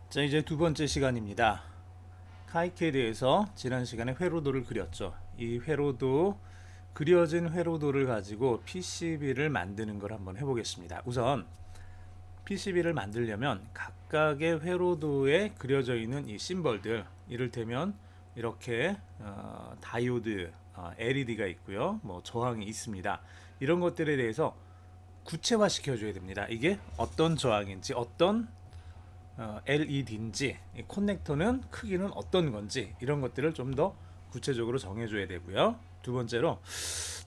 자, 이제 두 번째 시간입니다. 카이캐드에서 지난 시간에 회로도를 그렸죠. 이 회로도, 그려진 회로도를 가지고 PCB를 만드는 걸 한번 해보겠습니다. 우선 PCB를 만들려면 각각의 회로도에 그려져 있는 이 심벌들, 이를테면 이렇게 다이오드, LED가 있고요. 뭐 저항이 있습니다. 이런 것들에 대해서 구체화 시켜줘야 됩니다. 이게 어떤 저항인지, 어떤 LED인지, 커넥터는 크기는 어떤 건지, 이런 것들을 좀 더 구체적으로 정해줘야 되고요. 두 번째로,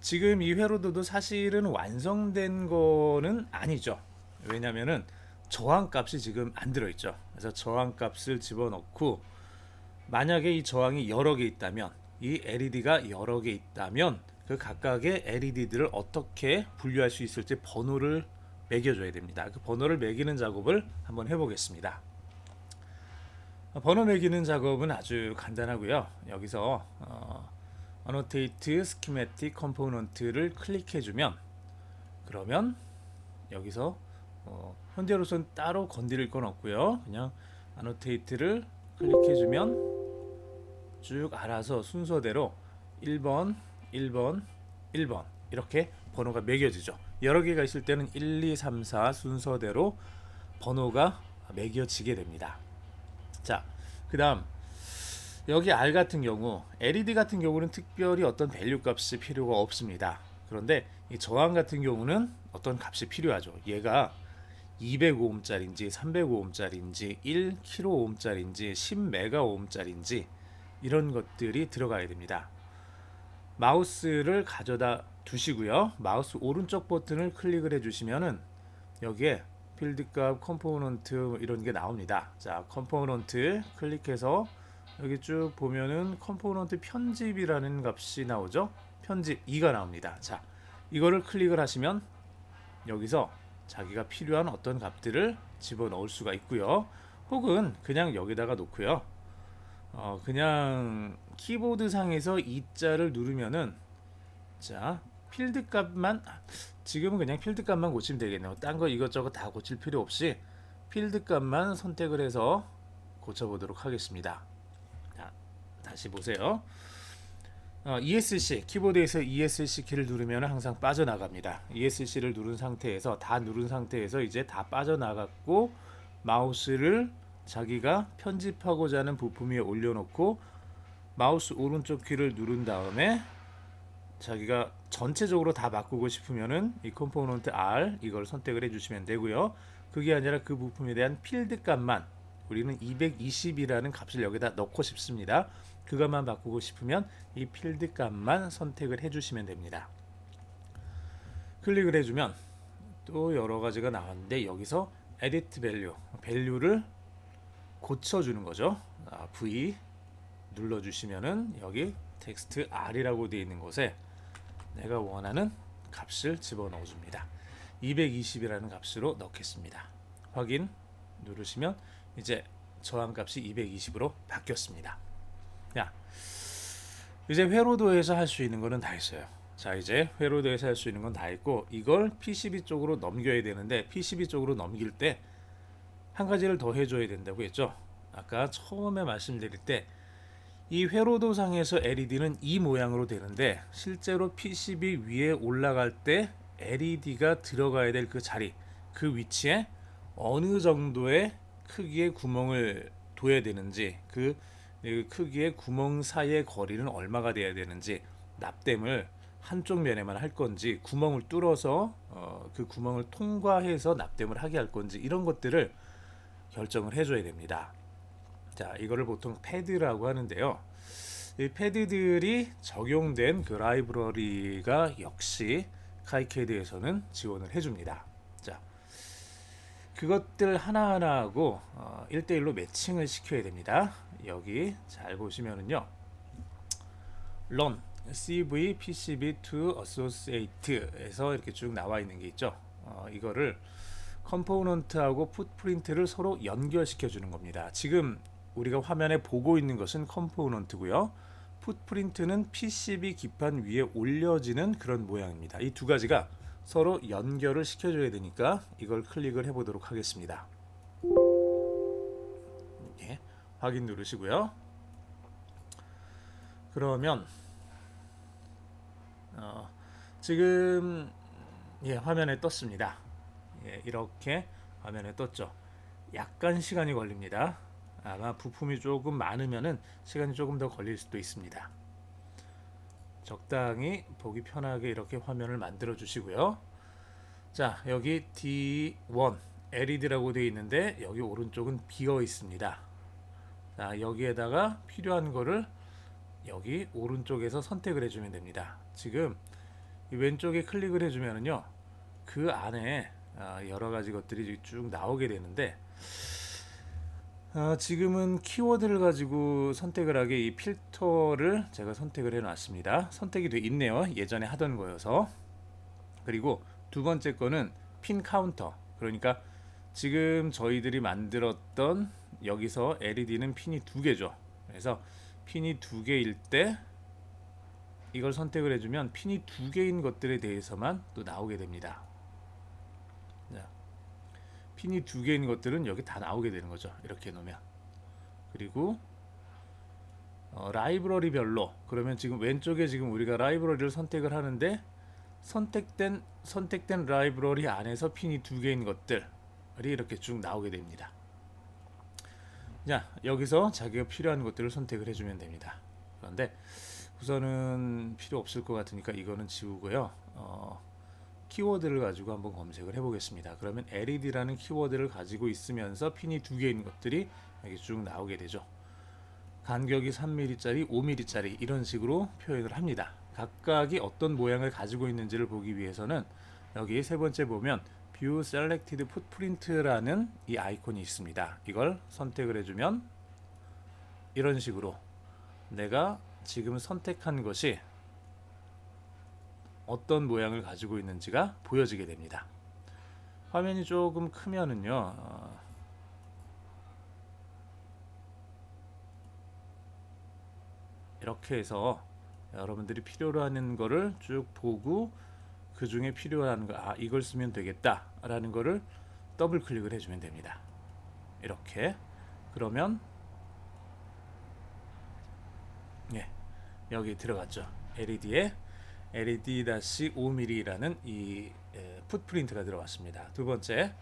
지금 이 회로도도 사실은 완성된 거는 아니죠. 왜냐면은 저항값이 지금 안 들어있죠. 그래서 저항값을 집어넣고, 만약에 이 저항이 여러 개 있다면, 이 LED가 여러 개 있다면 그 각각의 LED들을 어떻게 분류할 수 있을지 번호를 매겨줘야 됩니다. 그 번호를 매기는 작업을 한번 해보겠습니다. 번호 매기는 작업은 아주 간단하고요. 여기서 Annotate Schematic Component를 클릭해주면, 그러면 여기서 현재로서는 따로 건드릴 건 없고요. 그냥 Annotate를 클릭해주면 쭉 알아서 순서대로 1번, 1번, 1번 이렇게 번호가 매겨지죠. 여러 개가 있을 때는 1, 2, 3, 4 순서대로 번호가 매겨지게 됩니다. 자, 그 다음 여기 R 같은 경우, LED 같은 경우는 특별히 어떤 밸류 값이 필요가 없습니다. 그런데 이 저항 같은 경우는 어떤 값이 필요하죠. 얘가 200오음짜리인지 300오음짜리인지 1kΩ짜리인지 10메가오음짜리인지 이런 것들이 들어가야 됩니다. 마우스를 가져다 두시고요. 마우스 오른쪽 버튼을 클릭을 해주시면은 여기에 필드값, 컴포넌트 이런 게 나옵니다. 자, 컴포넌트 클릭해서 여기 쭉 보면은 컴포넌트 편집이라는 값이 나오죠. 편집 2가 나옵니다. 자, 이거를 클릭을 하시면 여기서 자기가 필요한 어떤 값들을 집어넣을 수가 있고요. 혹은 그냥 여기다가 놓고요. 그냥 키보드 상에서 이자를 누르면은, 자, 필드 값만, 지금은 그냥 필드 값만 고치면 되겠네요. 딴 거 이것저것 다 고칠 필요 없이 필드 값만 선택을 해서 고쳐보도록 하겠습니다. 자, 다시 보세요. ESC, 키보드에서 ESC 키를 누르면 항상 빠져나갑니다. ESC를 누른 상태에서, 다 누른 상태에서 이제 다 빠져나갔고, 마우스를 자기가 편집하고자 하는 부품 위에 올려놓고 마우스 오른쪽 키를 누른 다음에 자기가 전체적으로 다 바꾸고 싶으면은 이 컴포넌트 R 이걸 선택을 해주시면 되고요. 그게 아니라 그 부품에 대한 필드 값만, 우리는 220이라는 값을 여기다 넣고 싶습니다. 그것만 바꾸고 싶으면 이 필드 값만 선택을 해주시면 됩니다. 클릭을 해주면 또 여러 가지가 나왔는데, 여기서 Edit Value, 밸류를 고쳐주는 거죠. V 눌러주시면은 여기 텍스트 R이라고 되어 있는 곳에 내가 원하는 값을 집어넣어 줍니다. 220이라는 값으로 넣겠습니다. 확인 누르시면 이제 저항값이 220으로 바뀌었습니다. 야, 이제 회로도에서 할 수 있는 거는 다 했어요. 자, 이제 회로도에서 할 수 있는 건 다 했고, 이걸 PCB 쪽으로 넘겨야 되는데, PCB 쪽으로 넘길 때 한 가지를 더 해줘야 된다고 했죠. 아까 처음에 말씀드릴 때 이 회로도상에서 LED는 이 모양으로 되는데, 실제로 PCB 위에 올라갈 때 LED가 들어가야 될 그 자리, 그 위치에 어느 정도의 크기의 구멍을 둬야 되는지, 그 크기의 구멍 사이의 거리는 얼마가 돼야 되는지, 납땜을 한쪽 면에만 할 건지, 구멍을 뚫어서 그 구멍을 통과해서 납땜을 하게 할 건지, 이런 것들을 결정을 해줘야 됩니다. 자, 이거를 보통 패드라고 하는데요. 이 패드들이 적용된 그 라이브러리가 역시 카이캐드에서는 지원을 해줍니다. 자, 그것들 하나하나하고 1대1로 매칭을 시켜야 됩니다. 여기 잘 보시면은요, Run CV PCB to Associate에서 이렇게 쭉 나와 있는 게 있죠. 이거를 컴포넌트하고 풋프린트를 서로 연결시켜 주는 겁니다. 지금 우리가 화면에 보고 있는 것은 컴포넌트고요. 풋프린트는 PCB 기판 위에 올려지는 그런 모양입니다. 이 두 가지가 서로 연결을 시켜줘야 되니까 이걸 클릭을 해보도록 하겠습니다. 확인 누르시고요. 그러면 지금 화면에 떴습니다. 이렇게 화면에 떴죠. 약간 시간이 걸립니다. 아마 부품이 조금 많으면은 시간이 조금 더 걸릴 수도 있습니다. 적당히 보기 편하게 이렇게 화면을 만들어 주시고요. 자, 여기 D1 LED라고 되어 있는데 여기 오른쪽은 비어 있습니다. 자, 여기에다가 필요한 거를 여기 오른쪽에서 선택을 해주면 됩니다. 지금 이 왼쪽에 클릭을 해주면은요, 그 안에 여러 가지 것들이 쭉 나오게 되는데, 지금은 키워드를 가지고 선택을 하게 이 필터를 제가 선택을 해 놨습니다. 선택이 돼 있네요. 예전에 하던 거여서. 그리고 두 번째 거는 핀 카운터. 그러니까 지금 저희들이 만들었던 여기서 LED는 핀이 두 개죠. 그래서 핀이 두 개일 때 이걸 선택을 해주면 핀이 두 개인 것들에 대해서만 또 나오게 됩니다. 자, 핀이 두 개인 것들은 여기 다 나오게 되는 거죠. 이렇게 놓으면. 그리고 라이브러리별로, 그러면 지금 왼쪽에 지금 우리가 라이브러리를 선택을 하는데 선택된 라이브러리 안에서 핀이 두 개인 것들이 이렇게 쭉 나오게 됩니다. 자, 여기서 자기가 필요한 것들을 선택을 해주면 됩니다. 그런데 우선은 필요 없을 것 같으니까 이거는 지우고요. 키워드를 가지고 한번 검색을 해보겠습니다. 그러면 LED라는 키워드를 가지고 있으면서 핀이 두 개인 것들이 여기 쭉 나오게 되죠. 간격이 3mm짜리, 5mm짜리 이런 식으로 표현을 합니다. 각각이 어떤 모양을 가지고 있는지를 보기 위해서는 여기 세 번째 보면 View Selected Footprint라는 이 아이콘이 있습니다. 이걸 선택을 해주면 이런 식으로 내가 지금 선택한 것이 어떤 모양을 가지고 있는지가 보여지게 됩니다. 화면이 조금 크면은요, 이렇게 해서 여러분들이 필요로 하는 거를 쭉 보고 그 중에 필요한 거, 이걸 쓰면 되겠다 라는 거를 더블 클릭을 해주면 됩니다. 이렇게. 그러면 여기 들어갔죠. LED에 LED-5mm라는 이 풋프린트가 들어왔습니다. 두 번째,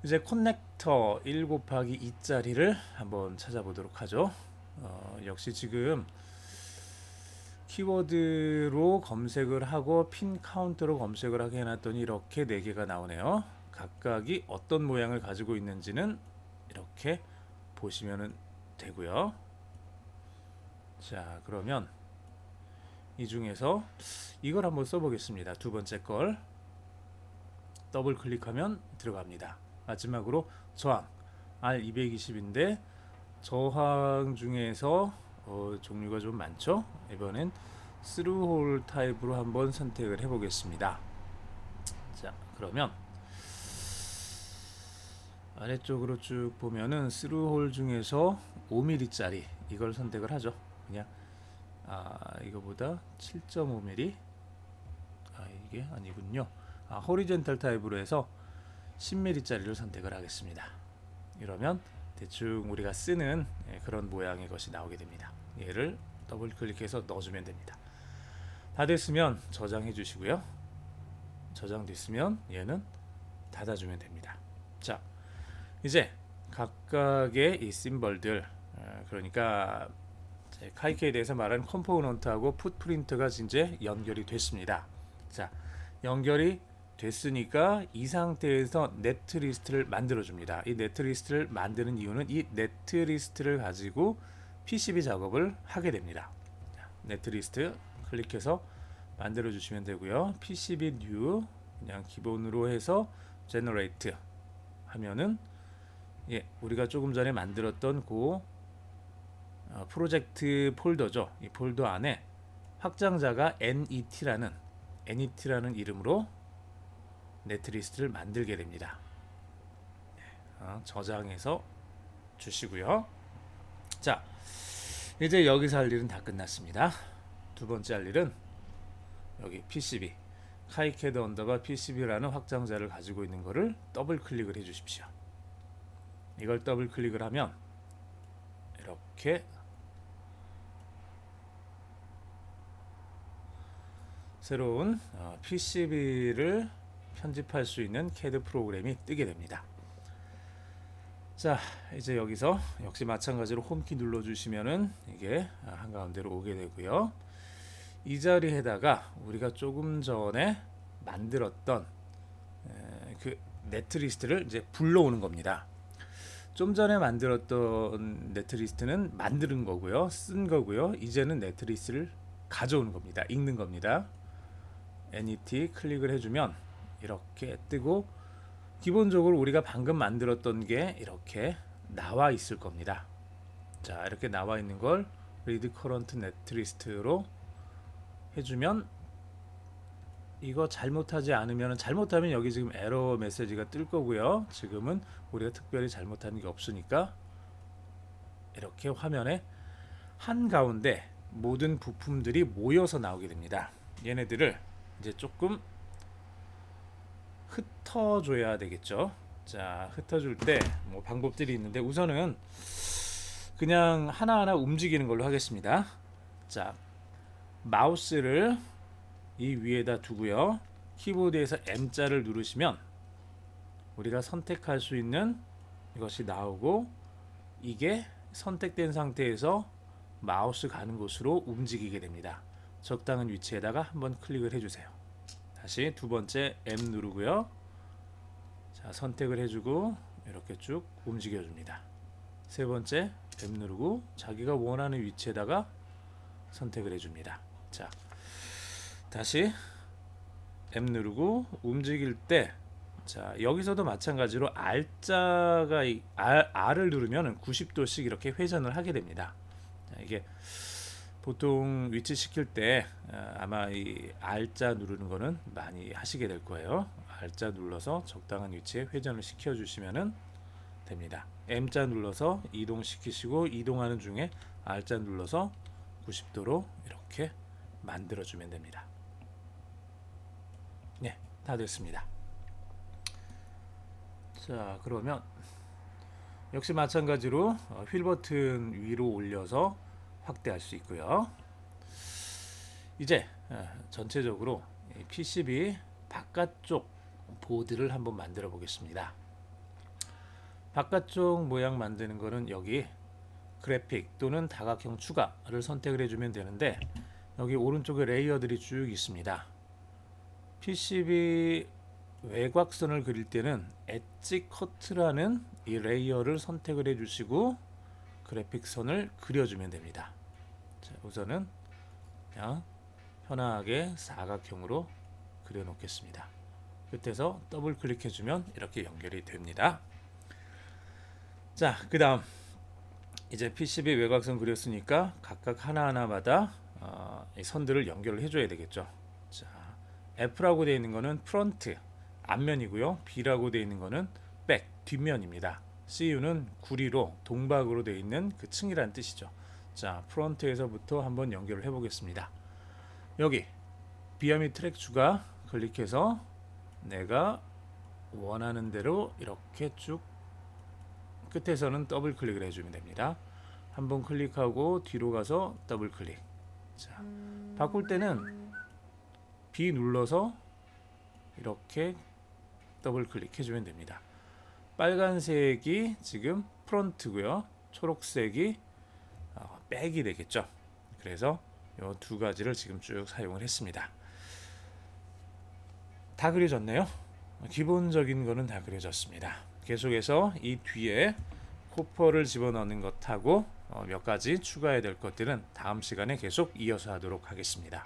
이제 커넥터 1/2짜리를 한번 찾아보도록 하죠. 역시 지금 키워드로 검색을 하고 핀 카운트로 검색을 하게 해놨더니 이렇게 4개가 나오네요. 각각이 어떤 모양을 가지고 있는지는 이렇게 보시면 되고요. 자, 그러면 이 중에서 이걸 한번 써보겠습니다. 두 번째 걸 더블 클릭하면 들어갑니다. 마지막으로 저항 R220인데 저항 중에서 종류가 좀 많죠. 이번엔 스루홀 타입으로 한번 선택을 해보겠습니다. 자, 그러면 아래쪽으로 쭉 보면은 스루홀 중에서 5mm짜리 이걸 선택을 하죠. 그냥 이거보다 7.5mm 이게 아니군요. 호리젠탈 타입으로 해서 10mm짜리를 선택을 하겠습니다. 이러면 대충 우리가 쓰는 그런 모양의 것이 나오게 됩니다. 얘를 더블 클릭해서 넣어주면 됩니다. 다 됐으면 저장해 주시고요. 저장됐으면 얘는 닫아주면 됩니다. 자, 이제 각각의 이 심벌들, 그러니까 카이케에 대해서 말한 컴포넌트하고 풋프린트가 이제 연결이 됐습니다. 자, 연결이 됐으니까 이 상태에서 네트리스트를 만들어 줍니다. 이 네트리스트를 만드는 이유는 이 네트리스트를 가지고 PCB 작업을 하게 됩니다. 자, 네트리스트 클릭해서 만들어 주시면 되고요. PCB new 그냥 기본으로 해서 generate 하면은 우리가 조금 전에 만들었던 그 프로젝트 폴더죠. 이 폴더 안에 확장자가 NET라는 이름으로 네트리스트를 만들게 됩니다. 저장해서 주시고요. 자, 이제 여기서 할 일은 다 끝났습니다. 두 번째 할 일은 여기 PCB 카이캐드 언더바 PCB라는 확장자를 가지고 있는 거를 더블 클릭을 해 주십시오. 이걸 더블 클릭을 하면 이렇게 새로운 PCB를 편집할 수 있는 CAD 프로그램이 뜨게 됩니다. 자, 이제 여기서 역시 마찬가지로 홈키 눌러주시면은 이게 한가운데로 오게 되고요. 이 자리에다가 우리가 조금 전에 만들었던 그 네트리스트를 이제 불러오는 겁니다. 좀 전에 만들었던 네트리스트는 만드는 거고요, 쓴 거고요. 이제는 네트리스트를 가져오는 겁니다. 읽는 겁니다. NET 클릭을 해주면 이렇게 뜨고 기본적으로 우리가 방금 만들었던 게 이렇게 나와 있을 겁니다. 자, 이렇게 나와 있는 걸 read current netlist로 해주면 이거 잘못하지 않으면 잘못하면 여기 지금 에러 메시지가 뜰 거고요. 지금은 우리가 특별히 잘못하는 게 없으니까 이렇게 화면에 한가운데 모든 부품들이 모여서 나오게 됩니다. 얘네들을 이제 조금 흩어줘야 되겠죠. 자, 흩어줄 때 뭐 방법들이 있는데 우선은 그냥 하나하나 움직이는 걸로 하겠습니다. 자, 마우스를 이 위에다 두고요. 키보드에서 M자를 누르시면 우리가 선택할 수 있는 이것이 나오고 이게 선택된 상태에서 마우스 가는 곳으로 움직이게 됩니다. 적당한 위치에다가 한번 클릭을 해주세요. 다시 두 번째 M 누르고요. 자, 선택을 해주고 이렇게 쭉 움직여줍니다. 세 번째 M 누르고 자기가 원하는 위치에다가 선택을 해줍니다. 자, 다시 M 누르고 움직일 때, 자, 여기서도 마찬가지로 R자가 R을 누르면 90도씩 이렇게 회전을 하게 됩니다. 자, 이게 보통 위치 시킬 때 아마 이 R자 누르는 거는 많이 하시게 될 거예요. R자 눌러서 적당한 위치에 회전을 시켜 주시면 됩니다. M자 눌러서 이동시키시고 이동하는 중에 R자 눌러서 90도로 이렇게 만들어 주면 됩니다. 네, 다 됐습니다. 자, 그러면 역시 마찬가지로 휠 버튼 위로 올려서 확대할 수 있고요. 이제 전체적으로 PCB 바깥쪽 보드를 한번 만들어 보겠습니다. 바깥쪽 모양 만드는 거는 여기 그래픽 또는 다각형 추가를 선택을 해주면 되는데 여기 오른쪽에 레이어들이 쭉 있습니다. PCB 외곽선을 그릴 때는 엣지 커트라는 이 레이어를 선택을 해주시고 그래픽선을 그려주면 됩니다. 자, 우선은 그냥 편하게 사각형으로 그려 놓겠습니다. 끝에서 더블 클릭해주면 이렇게 연결이 됩니다. 자, 그 다음 이제 PCB 외곽선 그렸으니까 각각 하나하나마다 이 선들을 연결을 해줘야 되겠죠. 자, F라고 되어 있는 거는 프론트 앞면이고요. B라고 되어 있는 거는 백 뒷면입니다. CU는 구리로 동박으로 되어 있는 그 층이란 뜻이죠. 자, 프론트에서부터 한번 연결을 해보겠습니다. 여기 비어미 트랙 추가 클릭해서 내가 원하는 대로 이렇게 쭉 끝에서는 더블 클릭을 해주면 됩니다. 한번 클릭하고 뒤로 가서 더블 클릭. 자, 바꿀 때는 B 눌러서 이렇게 더블 클릭해주면 됩니다. 빨간색이 지금 프론트고요. 초록색이 백이 되겠죠. 그래서 이 두 가지를 지금 쭉 사용을 했습니다. 다 그려졌네요. 기본적인 거는 다 그려졌습니다. 계속해서 이 뒤에 코퍼를 집어넣는 것하고 몇 가지 추가해야 될 것들은 다음 시간에 계속 이어서 하도록 하겠습니다.